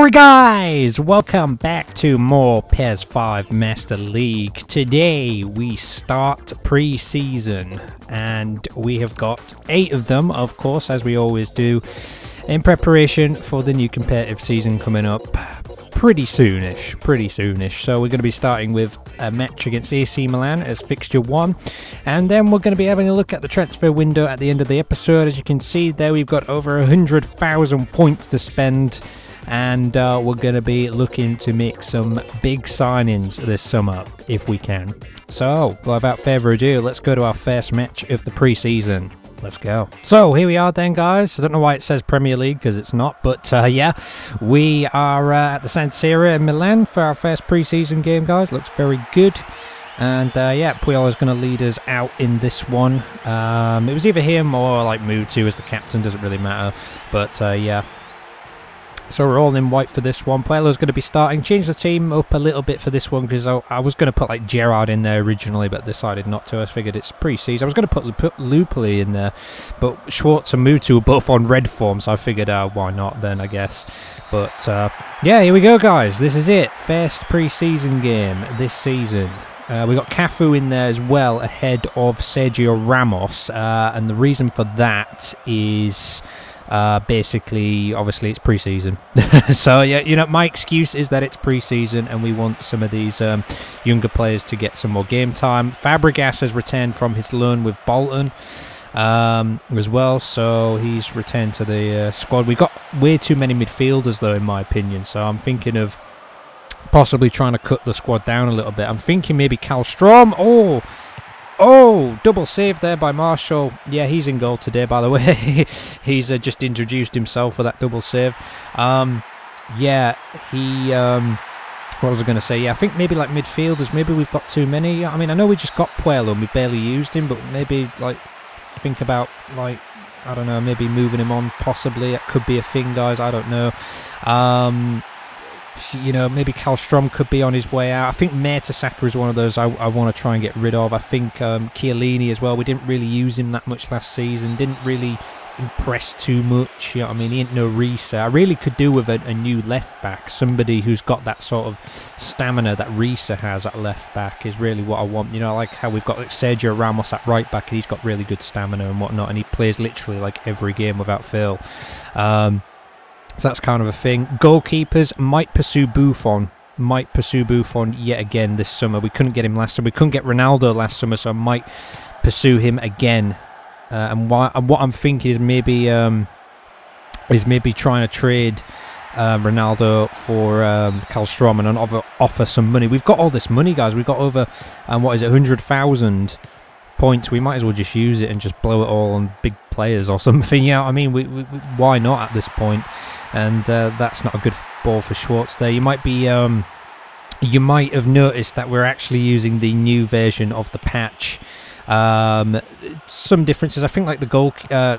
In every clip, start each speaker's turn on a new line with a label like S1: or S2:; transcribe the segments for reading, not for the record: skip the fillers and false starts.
S1: Alright guys, welcome back to more PES 5 Master League. Today we start pre-season and we have got 8 of them, of course, as we always do, in preparation for the new competitive season coming up pretty soonish. So we're going to be starting with a match against AC Milan as fixture 1, and then we're going to be having a look at the transfer window at the end of the episode. As you can see there, we've got over 100,000 points to spend, and we're going to be looking to make some big signings this summer if we can. So without further ado, let's go to our first match of the pre-season. Let's go. So here we are then, guys. I don't know why it says Premier League, because it's not, but yeah, we are at the San Siro in Milan for our first pre-season game, guys. Looks very good. And yeah, Puyol is going to lead us out in this one. It was either him or like Mutu as the captain, doesn't really matter, but yeah. So we're all in white for this one. Puelo's going to be starting. Change the team up a little bit for this one because I was going to put like Gerrard in there originally, but decided not to. I figured it's pre-season. I was going to put Lupoli in there, but Schwartz and Mutu are both on red form, so I figured why not then, I guess. But yeah, here we go, guys. This is it. First pre-season game this season. We got Cafu in there as well ahead of Sergio Ramos, and the reason for that is basically, obviously, it's pre-season. So yeah, you know, my excuse is that it's pre-season and we want some of these younger players to get some more game time. Fabregas has returned from his loan with Bolton as well, so he's returned to the squad. We've got way too many midfielders though, in my opinion, so I'm thinking of possibly trying to cut the squad down a little bit. I'm thinking maybe Kallstrom. Oh, double save there by Marshall. Yeah, he's in goal today, by the way. He's just introduced himself for that double save. Yeah, he... what was I going to say? Yeah, I think maybe like midfielders, maybe we've got too many. I mean, I know we just got Puelo and we barely used him, but maybe like think about like, I don't know, maybe moving him on possibly. It could be a thing, guys. I don't know. You know, maybe Kallstrom could be on his way out. I think Mertesacker is one of those I want to try and get rid of. I think Chiellini as well. We didn't really use him that much last season. Didn't really impress too much. You know what I mean? He ain't no Risa. I really could do with a new left back. Somebody who's got that sort of stamina that Risa has at left back is really what I want. You know, like how we've got like Sergio Ramos at right back, and he's got really good stamina and whatnot, and he plays literally like every game without fail. So that's kind of a thing. Goalkeepers might pursue Buffon. Yet again this summer. We couldn't get him last summer. We couldn't get Ronaldo last summer, so I might pursue him again. And what I'm thinking is maybe trying to trade Ronaldo for Kallstrom and offer some money. We've got all this money, guys. We've got over what is it, 100,000 points. We might as well just use it and just blow it all on big players or something. You know what I mean? We why not at this point? And that's not a good ball for Schwartz there. You might be you might have noticed that we're actually using the new version of the patch. Some differences. I think like the I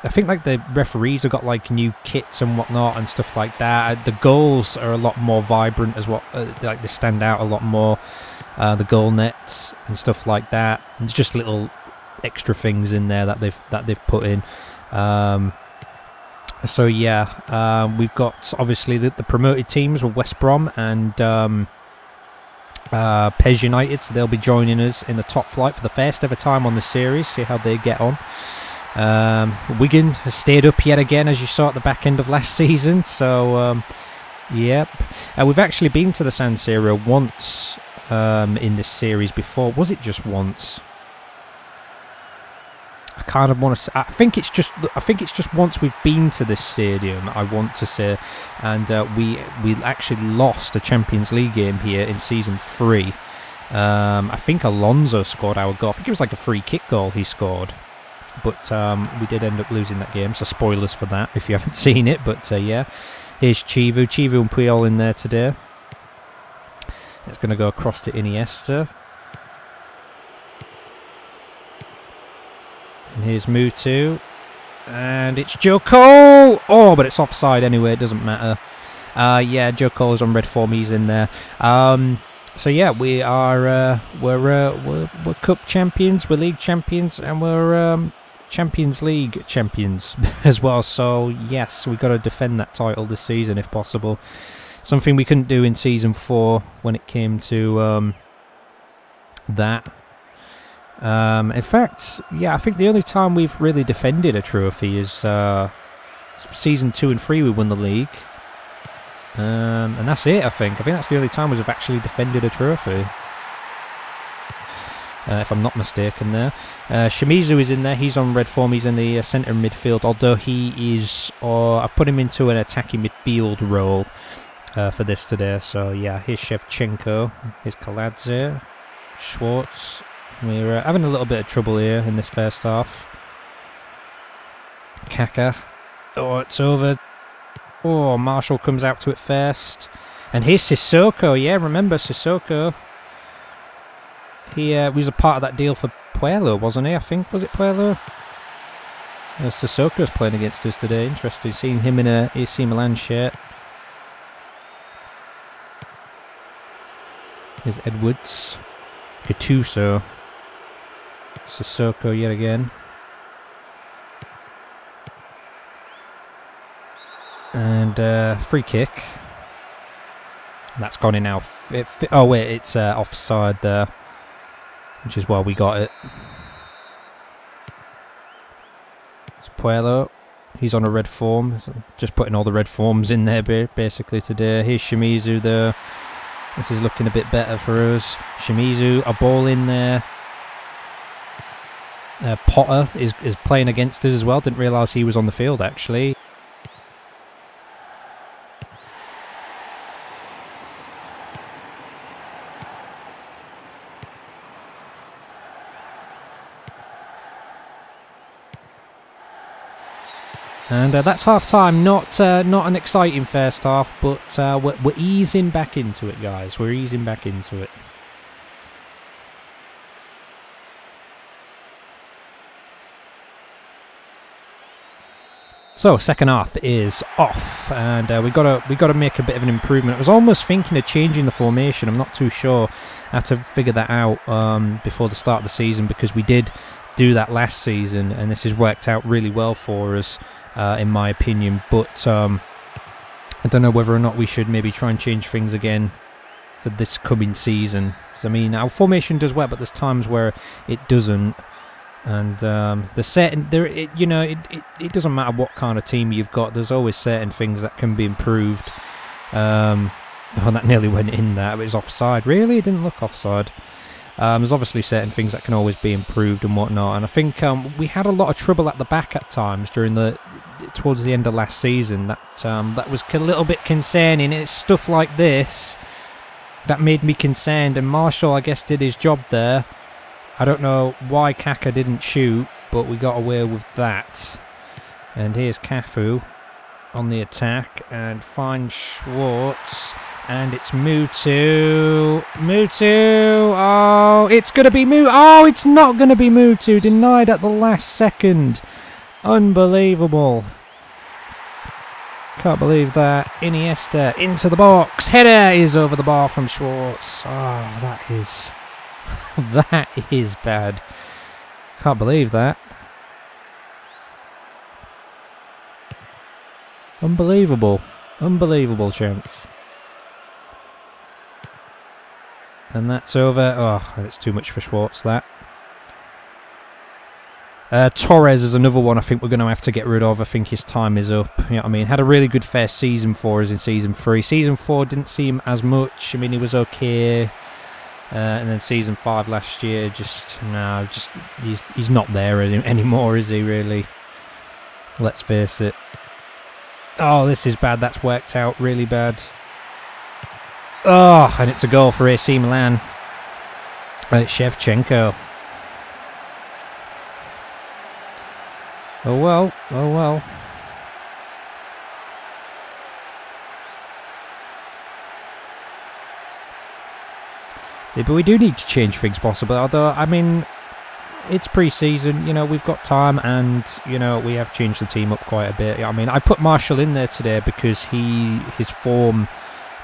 S1: think like the referees have got like new kits and whatnot and stuff like that. The goals are a lot more vibrant as well. Like they stand out a lot more. The goal nets and stuff like that. There's just little extra things in there that they've put in. So yeah, we've got obviously the promoted teams with West Brom and PES United, so they'll be joining us in the top flight for the first ever time on the series. See how they get on. Wigan has stayed up yet again, as you saw at the back end of last season. So yep, we've actually been to the San Siro once in this series before. Was it just once? I kind of want to say, I think it's just once we've been to this stadium, I want to say, and we actually lost a Champions League game here in season 3. I think Alonso scored our goal. I think it was like a free kick goal he scored, but we did end up losing that game, so spoilers for that if you haven't seen it. But yeah, here's Chivu and Puyol in there today. It's going to go across to Iniesta. And here's Mutu. And it's Joe Cole! Oh, but it's offside anyway, it doesn't matter. Yeah, Joe Cole is on red form, he's in there. So yeah, we are we're cup champions, we're league champions, and we're Champions League champions as well. So yes, we've got to defend that title this season if possible. Something we couldn't do in Season 4 when it came to that. In fact, yeah, I think the only time we've really defended a trophy is Season 2 and 3 we won the league. And that's it, I think. I think that's the only time we've actually defended a trophy. If I'm not mistaken there. Shimizu is in there. He's on red form. He's in the centre midfield. Although he is... I've put him into an attacking midfield role for this today. So, yeah, here's Shevchenko. Here's Kaladze. Schwartz. We're having a little bit of trouble here in this first half. Kaka. Oh, it's over. Oh, Marshall comes out to it first. And here's Sissoko. Yeah, remember Sissoko. He was a part of that deal for Puello, wasn't he? I think. Was it Puello? Sissoko's playing against us today. Interesting seeing him in a AC Milan shirt. Here's Edwards. Gattuso. Sissoko yet again. And free kick. That's gone in now. Oh wait, it's offside there. Which is why we got it. It's Puello. He's on a red form. Just putting all the red forms in there basically today. Here's Shimizu there. This is looking a bit better for us. Shimizu, a ball in there. Potter is playing against us as well. Didn't realise he was on the field actually. And that's half-time. Not an exciting first half, but we're easing back into it, guys. We're easing back into it. So second half is off, and we got to make a bit of an improvement. I was almost thinking of changing the formation. I'm not too sure how to figure that out before the start of the season, because we did do that last season, and this has worked out really well for us. In my opinion, but I don't know whether or not we should maybe try and change things again for this coming season. I mean, our formation does work, but there's times where it doesn't, and the certain it doesn't matter what kind of team you've got. There's always certain things that can be improved. Oh, that nearly went in. That it was offside. Really, it didn't look offside. There's obviously certain things that can always be improved and whatnot, and I think we had a lot of trouble at the back at times towards the end of last season. That was a little bit concerning. It's stuff like this that made me concerned, and Marshall, I guess, did his job there. I don't know why Kaka didn't shoot, but we got away with that. And here's Cafu on the attack and finds Schwartz. And it's Mutu. Mutu. Oh, it's going to be Mutu. Oh, it's not going to be Mutu. Denied at the last second. Unbelievable. Can't believe that. Iniesta into the box. Header is over the bar from Schwartz. Oh, that is bad. Can't believe that. Unbelievable. Unbelievable chance. And that's over. Oh, it's too much for Schwartz, that. Torres is another one I think we're going to have to get rid of. I think his time is up. You know what I mean? Had a really good first season for us in Season 3. Season 4 didn't seem as much. I mean, he was okay. And then Season 5 last year, he's not there anymore, is he, really? Let's face it. Oh, this is bad. That's worked out really bad. Oh, and it's a goal for AC Milan. And it's Shevchenko. Oh well, oh well. Yeah, but we do need to change things possibly, although, I mean, it's pre-season, you know, we've got time, and, you know, we have changed the team up quite a bit. I mean, I put Marshall in there today because his form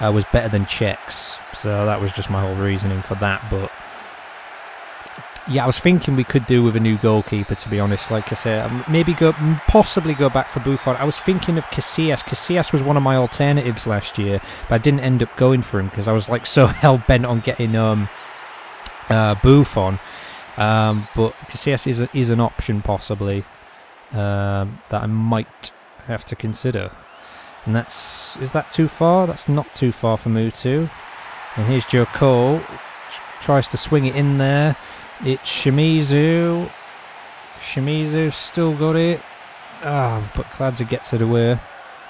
S1: was better than Czech's, so that was just my whole reasoning for that. But Yeah, I was thinking we could do with a new goalkeeper, to be honest. Like I said, maybe possibly go back for Buffon. I was thinking of Casillas. Casillas was one of my alternatives last year, but I didn't end up going for him because I was like so hell-bent on getting Buffon. But Casillas is an option possibly that I might have to consider. And is that too far? That's not too far for Mutu. And here's Joe Cole. Tries to swing it in there. It's Shimizu. Shimizu's still got it. But Kladza gets it away.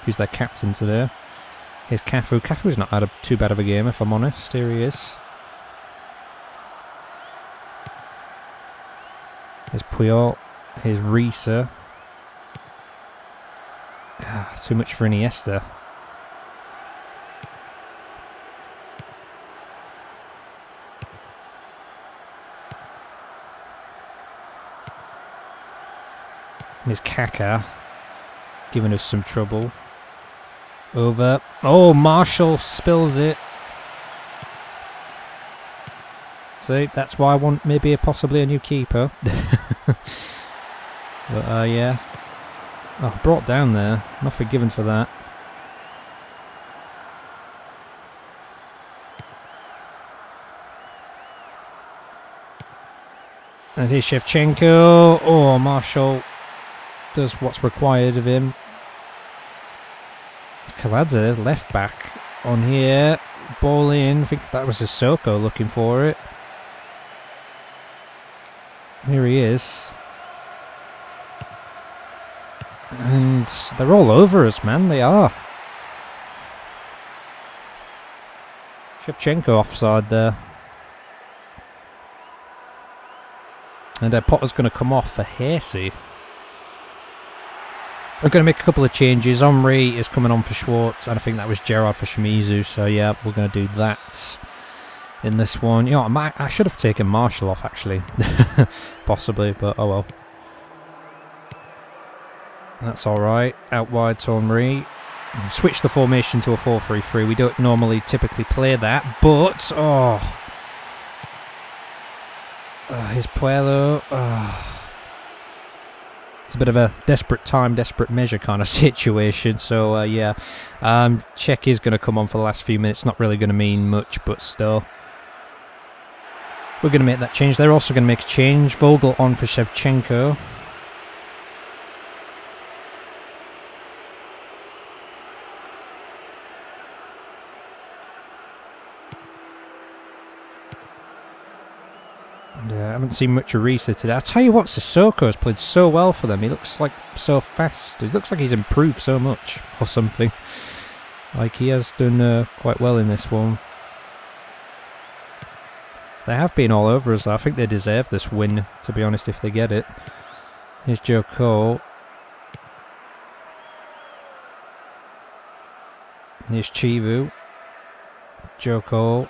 S1: Who's their captain today? Here's Cafu. Cafu's not had too bad of a game, if I'm honest. Here he is. Here's Puyol. Here's Risa. Too much for Iniesta. Here's Kaka, giving us some trouble. Over. Oh, Marshall spills it. See, that's why I want maybe possibly a new keeper. But yeah. Oh, brought down there. Nothing given for that. And here's Shevchenko. Oh, Marshall does what's required of him. Kaladze, there's left back on here. Ball in. I think that was Sissoko looking for it. Here he is. And they're all over us, man. They are. Shevchenko offside there. And Potter's going to come off for Hasey. I'm going to make a couple of changes. Omri is coming on for Schwartz, and I think that was Gerrard for Shimizu. So yeah, we're going to do that in this one. You know, I should have taken Marshall off actually, possibly, but oh well. That's all right. Out wide to Omri. Switch the formation to a 4-3-3. We don't normally typically play that, but here's Puello. It's a bit of a desperate time, desperate measure kind of situation. So, yeah. Czech is going to come on for the last few minutes. Not really going to mean much, but still. We're going to make that change. They're also going to make a change. Vogel on for Shevchenko. I haven't seen much of Risa today. I'll tell you what, Sissoko has played so well for them. He looks like so fast. He looks like he's improved so much or something. Like he has done quite well in this one. They have been all over us though. I think they deserve this win, to be honest, if they get it. Here's Joe Cole. Here's Chivu. Joe Cole.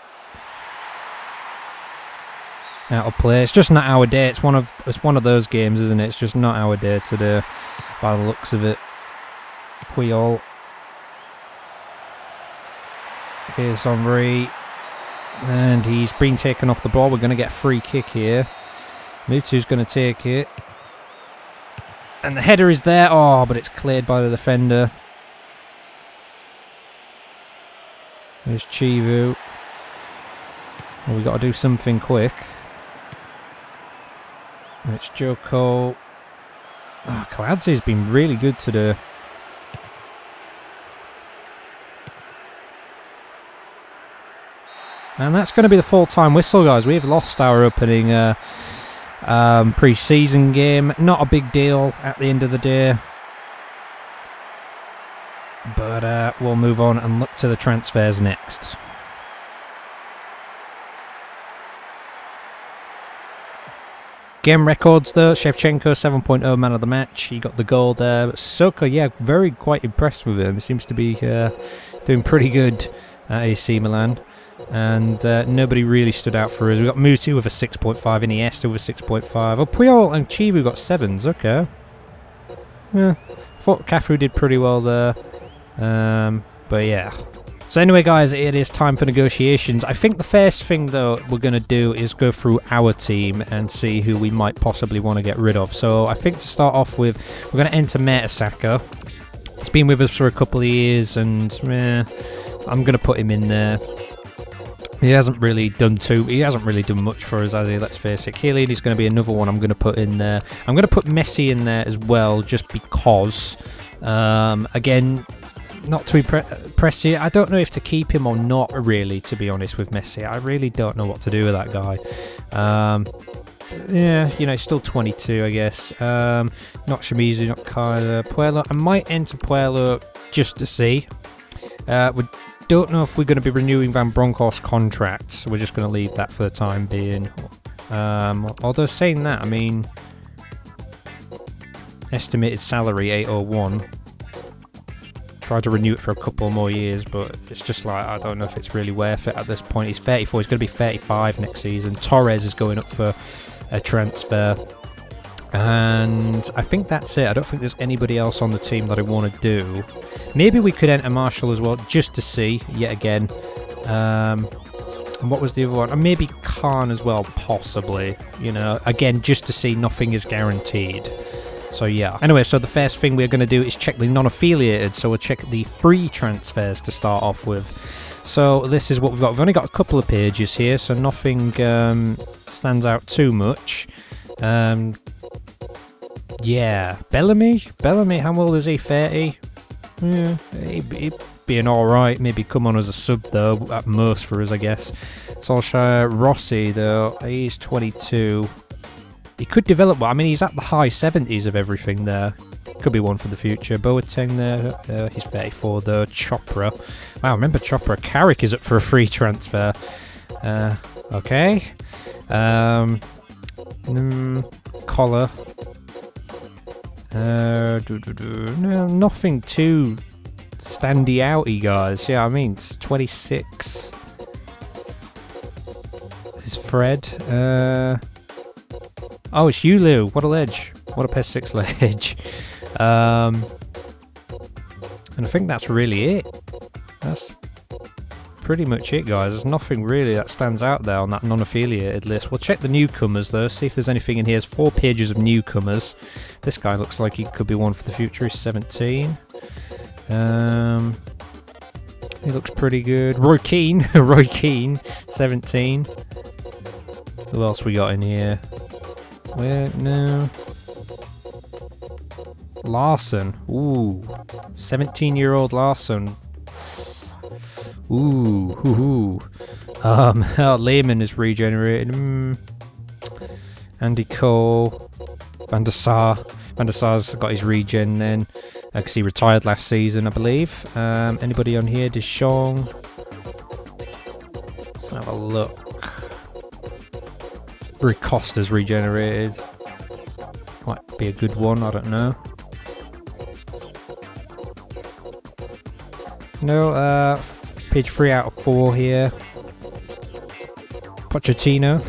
S1: Out of play. It's just not our day. It's one of those games, isn't it? It's just not our day today, by the looks of it. Puyol. Here's Henry. And he's been taken off the ball. We're going to get a free kick here. Mutu's going to take it. And the header is there. Oh, but it's cleared by the defender. There's Chivu. Well, we've got to do something quick. It's Joe Cole. Oh, Kaladze's been really good today. And that's going to be the full-time whistle, guys. We've lost our opening pre-season game. Not a big deal at the end of the day. But we'll move on and look to the transfers next. Game records though, Shevchenko 7.0 man of the match. He got the goal there. But Sissoko, yeah, quite impressed with him. He seems to be doing pretty good at AC Milan. And nobody really stood out for us. We got Mutu with a 6.5, Iniesta with a 6.5. Oh, Puyol and Chivu got 7s, okay. Yeah, I thought Cafu did pretty well there. But yeah, So anyway, guys, it is time for negotiations. I think the first thing, though, we're going to do is go through our team and see who we might possibly want to get rid of. So I think to start off with, we're going to enter Mertesacker. He's been with us for a couple of years, and I'm going to put him in there. He hasn't really done much for us, has he? Let's face it. Chiellini's going to be another one I'm going to put in there. I'm going to put Messi in there as well, just because. Again, not to impress you. I don't know if to keep him or not, really, to be honest with Messi. I really don't know what to do with that guy. Yeah, you know, he's still 22, I guess. Not Shimizu, not Kaiser. Puello. I might enter Puello just to see. We don't know if we're going to be renewing Van Bronckhorst's contract, so we're just going to leave that for the time being. Although saying that, I mean, estimated salary 801. Try to renew it for a couple more years, but it's just like, I don't know if it's really worth it at this point. He's 34, he's going to be 35 next season. Torres is going up for a transfer. And I think that's it. I don't think there's anybody else on the team that I want to do. Maybe we could enter Marshall as well, just to see, yet again. And what was the other one? And maybe Khan as well, possibly. You know, again, just to see. Nothing is guaranteed. So yeah. Anyway, so the first thing we're going to do is check the non-affiliated. So we'll check the free transfers to start off with. So this is what we've got. We've only got a couple of pages here, so nothing stands out too much. Yeah, Bellamy, how old is he? 30? Yeah, he'd be an alright. Maybe come on as a sub though, at most for us, I guess. Solskjaer, Rossi though, he's 22. He could develop well. I mean, he's at the high 70s of everything there. Could be one for the future. Boateng there, he's 34 though. Chopra. Wow, remember Chopra. Carrick is up for a free transfer. Okay. Collar. No, nothing too standy outy, guys. Yeah, I mean, it's 26. This is Fred. Oh, it's Yulu. What a ledge. What a PES 6 ledge. And I think that's really it. That's pretty much it, guys. There's nothing really that stands out there on that non-affiliated list. We'll check the newcomers, though, see if there's anything in here. There's 4 pages of newcomers. This guy looks like he could be one for the future. He's 17. He looks pretty good. Roy Keane. Roy Keane, 17. Who else we got in here? Where? No. Larson. Ooh. 17-year-old Larson. Ooh. Lehman is regenerated. Andy Cole. Van der Sar. Van der Sar's got his regen then. Because he retired last season, I believe. Anybody on here? Deschamps. Let's have a look. Rui Costa's regenerated. Might be a good one, I don't know. No, page 3 out of 4 here. Pochettino.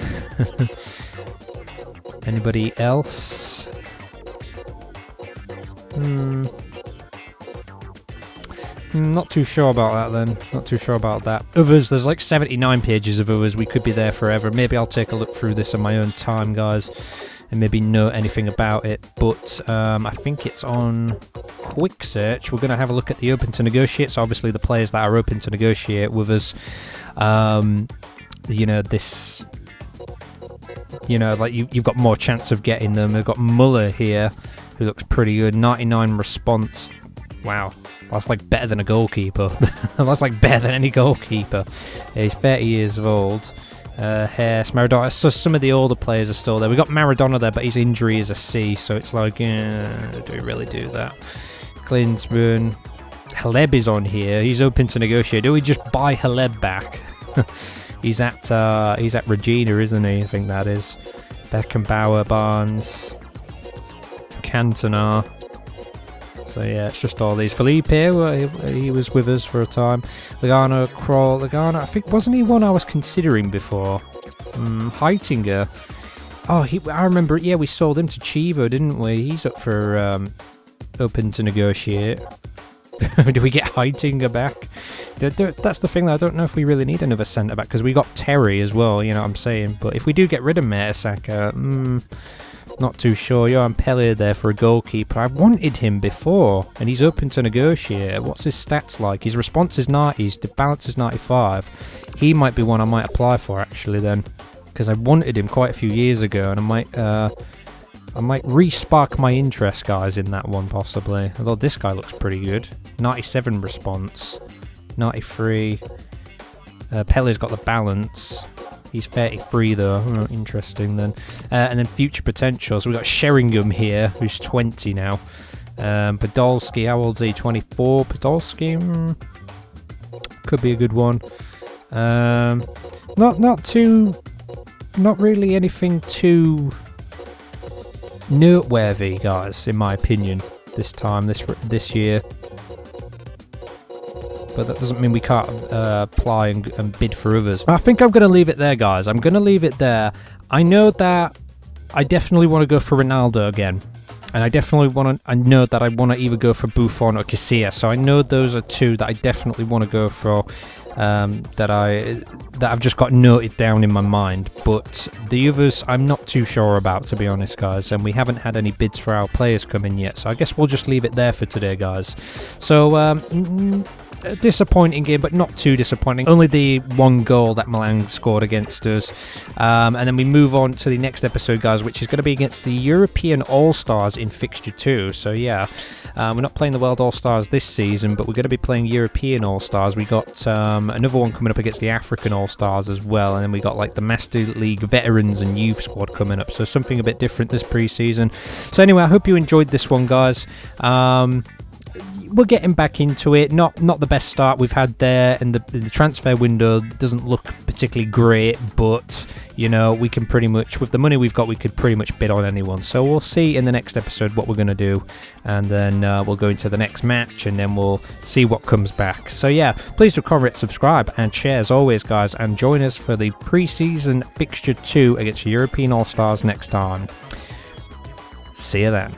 S1: Anybody else? Not too sure about that then. Not too sure about that. Others, there's like 79 pages of others. We could be there forever. Maybe I'll take a look through this on my own time, guys, and maybe know anything about it. But I think it's on quick search. We're going to have a look at the open to negotiate. So obviously the players that are open to negotiate with us, you know, this, you know, like you've got more chance of getting them. We've got Muller here, who looks pretty good. 99 response. Wow. That's like better than a goalkeeper. That's like better than any goalkeeper. Yeah, he's 30 years old. Hess, Maradona. So some of the older players are still there. We've got Maradona there, but his injury is a C, so it's like, do we really do that? Klinsmann. Haleb is on here. He's open to negotiate. Do we just buy Haleb back? He's at Regina, isn't he? I think that is. Beckenbauer, Barnes, Cantona. So yeah, it's just all these. Felipe, he was with us for a time. Lugano, Kroll, Lugano, I think, wasn't he one I was considering before? Heitinger. Oh, I remember, yeah, we sold him to Chivo, didn't we? He's up for open to negotiate. Do we get Heitinger back? That's the thing, though. I don't know if we really need another centre-back, because we got Terry as well, you know what I'm saying? But if we do get rid of Mertesacker, not too sure. Johan Pellier there for a goalkeeper. I wanted him before, and he's open to negotiate. What's his stats like? His response is 90, his balance is 95. He might be one I might apply for, actually, then, because I wanted him quite a few years ago, and I might re-spark my interest, guys, in that one, possibly. Although this guy looks pretty good. 97 response. 93. Pelle's got the balance. He's 33 though. Oh, interesting then. And then future potential. So we've got Sheringham here, who's 20 now. Podolski, how old's he? 24. Podolski could be a good one. Not really anything too noteworthy, guys, in my opinion. This year. But that doesn't mean we can't apply and bid for others. I think I'm going to leave it there, guys. I'm going to leave it there. I know that I definitely want to go for Ronaldo again. And I know that I want to either go for Buffon or Casillas. So I know those are two that I definitely want to go for. That I've just got noted down in my mind. But the others I'm not too sure about, to be honest, guys. And we haven't had any bids for our players come in yet. So I guess we'll just leave it there for today, guys. So a disappointing game, but not too disappointing. Only the one goal that Milan scored against us. And then we move on to the next episode, guys, which is going to be against the European All-Stars in Fixture 2. So yeah, we're not playing the World All-Stars this season, but we're going to be playing European All-Stars. We got another one coming up against the African All-Stars as well, and then we got like the Master League Veterans and Youth Squad coming up. So something a bit different this pre-season. So anyway, I hope you enjoyed this one, guys. We're getting back into it. Not the best start we've had there, and the transfer window doesn't look particularly great, but you know, we can pretty much, with the money we've got, we could pretty much bid on anyone. So we'll see in the next episode what we're going to do, and then we'll go into the next match, and then we'll see what comes back. So yeah, please do comment, subscribe, and share as always, guys, and join us for the pre-season Fixture 2 against European All-Stars next time. See you then.